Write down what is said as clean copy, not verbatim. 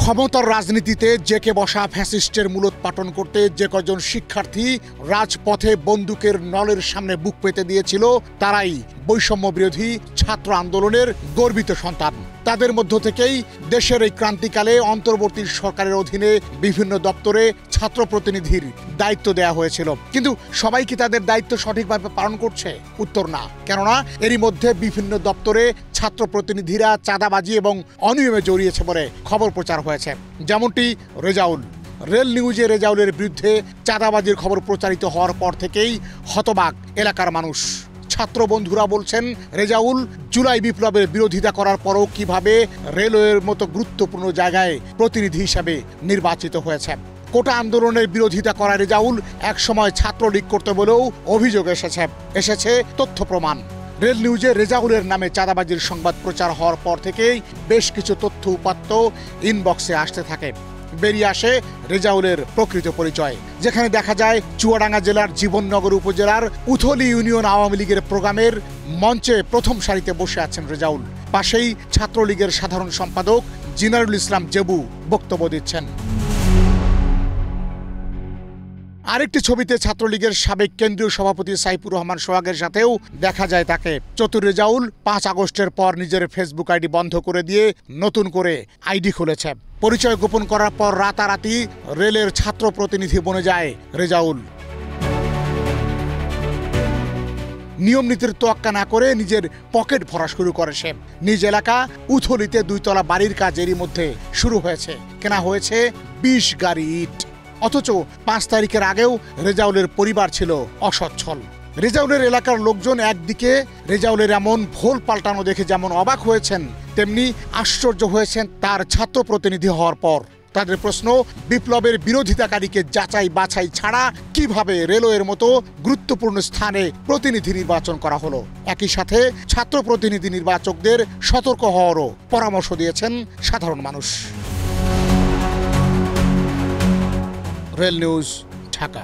ক্ষমতার রাজনীতিতে জেকে বসা ফ্যাসিস্টের মূলোৎপাটন করতে যে কজন শিক্ষার্থী রাজপথে বন্দুকের নলের সামনে বুক পেতে দিয়েছিল তারাই বৈষম্য বিরোধী ছাত্র আন্দোলনের গর্বিত সন্তান। তাদের মধ্য থেকেই দেশের এই ক্রান্তিকালে অন্তর্বর্তী সরকারের অধীনে বিভিন্ন দপ্তরে ছাত্র প্রতিনিধির দায়িত্ব দেওয়া হয়েছিল, কিন্তু সবাই কি তাদের দায়িত্ব সঠিকভাবে পালন করছে? উত্তর না। কেননা এরই মধ্যে বিভিন্ন দপ্তরে ছাত্র প্রতিনিধিরা চাঁদাবাজি এবং অনিয়মে জড়িয়েছে বলে খবর প্রচার হয়েছে। যেমনটি রেজাউল। রেল নিউজে রেজাউলের বিরুদ্ধে চাঁদাবাজির খবর প্রচারিত হওয়ার পর থেকেই হতবাক এলাকার মানুষ। ছাত্র বন্ধুরা বলছেন, রেজাউল জুলাই বিপ্লবের বিরোধিতা করার পরও কিভাবে রেলওয়ের মতো গুরুত্বপূর্ণ জায়গায় প্রতিনিধি হিসাবে নির্বাচিত হয়েছে। কোটা আন্দোলনের বিরোধিতা করা রেজাউল একসময় ছাত্রলীগ করতে বলেও অভিযোগ এসেছে তথ্য প্রমাণ। রেল নিউজে রেজাউলের নামে চাঁদাবাজির সংবাদ প্রচার হওয়ার পর থেকেই বেশ কিছু তথ্য উপাত্ত ইনবক্সে আসতে থাকে। বেরিয়ে আসে রেজাউলের প্রকৃত পরিচয়, যেখানে দেখা যায় চুয়াডাঙ্গা জেলার জীবননগর উপজেলার উথলি ইউনিয়ন আওয়ামী লীগের প্রোগ্রামের মঞ্চে প্রথম সারিতে বসে আছেন রেজাউল। পাশেই ছাত্রলীগের সাধারণ সম্পাদক জিনারুল ইসলাম জেবু বক্তব্য দিচ্ছেন। আরেকটি ছবিতে ছাত্রলীগের সাবেক কেন্দ্রীয় সভাপতি সাইফুর রহমান সোহাগের সাথেও দেখা যায় তাকে। চতুর রেজাউল 5 আগস্টের পর নিজের ফেসবুক আইডি বন্ধ করে দিয়ে নতুন করে আইডি খুলেছে। পরিচয় গোপন করার পর রাতারাতি রেলের ছাত্র প্রতিনিধি বনে যায় রেজাউল। নিয়ম নীতির তোয়াক্কা না করে নিজের পকেট ভরা শুরু করে সে। নিজ এলাকা উথলিতে 2 তলা বাড়ির কাজ এরই মধ্যে শুরু হয়েছে। কেনা হয়েছে 20 গাড়ি ইট। অথচ 5 তারিখের আগেও রেজাউলের পরিবার ছিল অসচ্ছল। রেজাউলের এলাকার লোকজন একদিকে রেজাউলের এমন ভোল পাল্টানো দেখে যেমন অবাক হয়েছেন, তেমনি আশ্চর্য হয়েছেন তার ছাত্র প্রতিনিধি হওয়ার পর। তাদের প্রশ্ন, বিপ্লবের বিরোধিতাকারীকে যাচাই বাছাই ছাড়া কিভাবে রেলওয়ের মতো গুরুত্বপূর্ণ স্থানে প্রতিনিধি নির্বাচন করা হলো? একই সাথে ছাত্র প্রতিনিধি নির্বাচকদের সতর্ক হওয়ারও পরামর্শ দিয়েছেন সাধারণ মানুষ। Rail news, Dhaka.